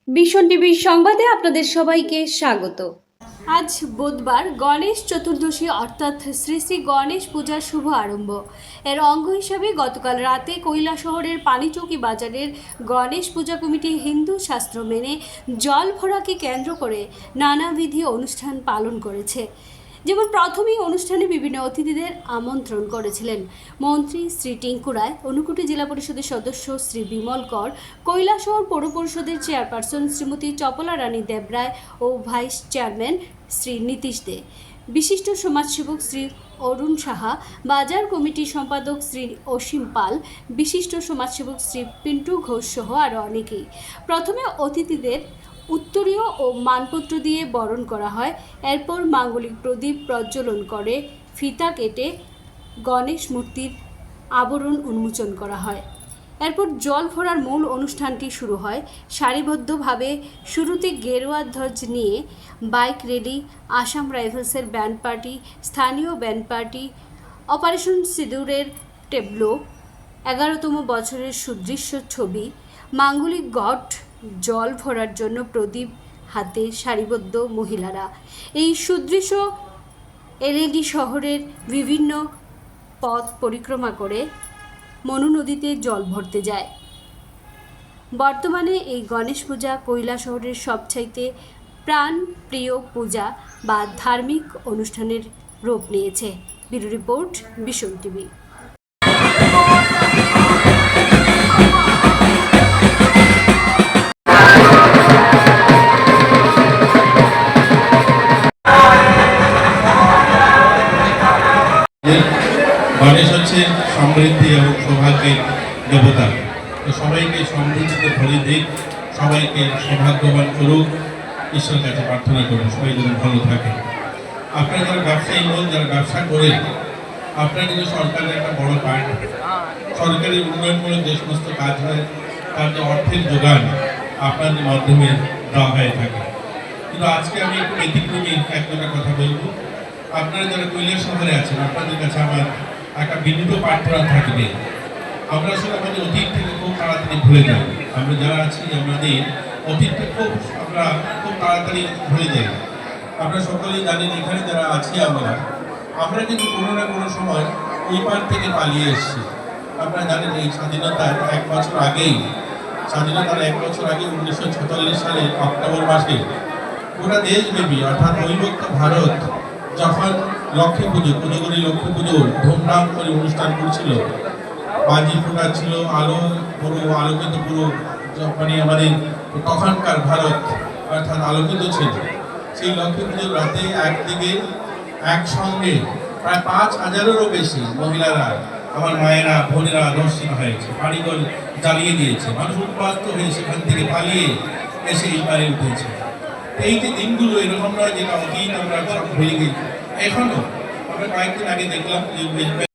ভীষণ টিভির সংবাদে আপনাদের সবাইকে স্বাগত। আজ বুধবার গণেশ চতুর্দশী অর্থাৎ শ্রী শ্রী গণেশ পূজার শুভ আরম্ভ। এর অঙ্গ হিসাবে গতকাল রাতে কৈলাসহরের পানিচৌকি বাজারের গণেশ পূজা কমিটি হিন্দু শাস্ত্র মেনে জল ভরাকে কেন্দ্র করে নানাবিধি অনুষ্ঠান পালন করেছে। যেমন প্রথমেই অনুষ্ঠানে বিভিন্ন অতিথিদের আমন্ত্রণ করেছিলেন মন্ত্রী শ্রী টিঙ্কু রায়, ঊনকোটি জেলা পরিষদের সদস্য শ্রী বিমল কর, কৈলাসহর পৌর পরিষদের চেয়ারপারসন শ্রীমতী চপলা রানী দেবরায় ও ভাইস চেয়ারম্যান শ্রী নীতিশ দে, বিশিষ্ট সমাজসেবক শ্রী অরুণ সাহা, বাজার কমিটির সম্পাদক শ্রী অসীম পাল, বিশিষ্ট সমাজসেবক শ্রী পিন্টু ঘোষ সহ আরও অনেকেই। প্রথমে অতিথিদের উত্তরীয় ও মানপত্র দিয়ে বরণ করা হয়। এরপর মাঙ্গলিক প্রদীপ প্রজ্বলন করে ফিতা কেটে গণেশ মূর্তির আবরণ উন্মোচন করা হয়। এরপর জল ভরার মূল অনুষ্ঠানটি শুরু হয়। সারিবদ্ধভাবে শুরুতে গেরুয়া ধ্বজ নিয়ে বাইক রেলি, আসাম রাইফেলসের ব্যান্ড পার্টি, স্থানীয় ব্যান্ড পার্টি, অপারেশন সিঁদুরের টেবলো, 11তম বছরের সুদৃশ্য ছবি, মাঙ্গলিক ঘট, জল ভরার জন্য প্রদীপ হাতে সারিবদ্ধ মহিলারা। এই সুদৃশ্য এলইডি শহরের বিভিন্ন পথ পরিক্রমা করে মনু নদীতে জল ভরতে যায়। বর্তমানে এই গণেশ পূজা কৈলাসহরের সবচাইতে প্রাণপ্রিয় পূজা বা ধার্মিক অনুষ্ঠানের রূপ নিয়েছে। ব্যুরো রিপোর্ট, ভীষণ টিভি। গণেশ হচ্ছে সমৃদ্ধি এবং সৌভাগ্যের দেবতা। তো সবাইকে সমৃদ্ধিতে ভরে দিক, সবাইকে সৌভাগ্যবান করুক, ঈশ্বরের কাছে প্রার্থনা করুন সবাই যেন ভালো থাকে। আপনারা যারা ব্যবসায়ী লোক, যারা ব্যবসা করে, আপনারা কিন্তু সরকারের একটা বড় পার্ট, সরকারের উন্নয়নমূলক যে সমস্ত কাজ হয় তার যে অর্থের যোগান আপনাদের মাধ্যমে দেওয়া হয়ে থাকে। কিন্তু আজকে আমি একটু ব্যতিক্রমী একটা কথা বলবো। আপনারা যারা কৈলাস শহরে আছেন, আপনাদের কাছে আমার একটা বিনীত প্রার্থনা থাকবে। আমরা আসলে আমাদের অতীত থেকে খুব তাড়াতাড়ি ভুলে যাই। আমরা যারা আছি আমাদের অতীতটা আমরা খুব তাড়াতাড়ি ভুলে যাই। আপনারা সকলেই জানেন, এখানে যারা আছি আমরা কিন্তু কোনো না কোনো সময় ওই পার থেকে পালিয়ে এসেছি। আপনারা জানেন এই স্বাধীনতার 1 বছর আগেই, 1946 সালের অক্টোবর মাসে পুরা দেশব্যাপী অর্থাৎ অবিভক্ত ভারত যখন লক্ষ্মী পুজো ধুমধাম করে অনুষ্ঠান করছিল, বাজি ফোটাচ্ছিল, আলোকিত পুরো মানে আমাদের তখনকার ভারত অর্থাৎ আলোকিত ছিল। সেই লক্ষ্মী পুজোর রাতে একদিকে একসঙ্গে প্রায় 5,000-এরও বেশি মহিলারা, আমার মায়েরা, বোনেরা দর্শন হয়েছে, বাড়িঘর জ্বালিয়ে দিয়েছে, মানুষ উৎপাত হয়ে সেখান থেকে পালিয়ে এসে এই পারে উঠেছে। এই যে দিনগুলো এরকম নয় যেটা অতীত আমরা সব ভুলে গেছি। এখনো আমরা কয়েকদিন আগে দেখলাম যে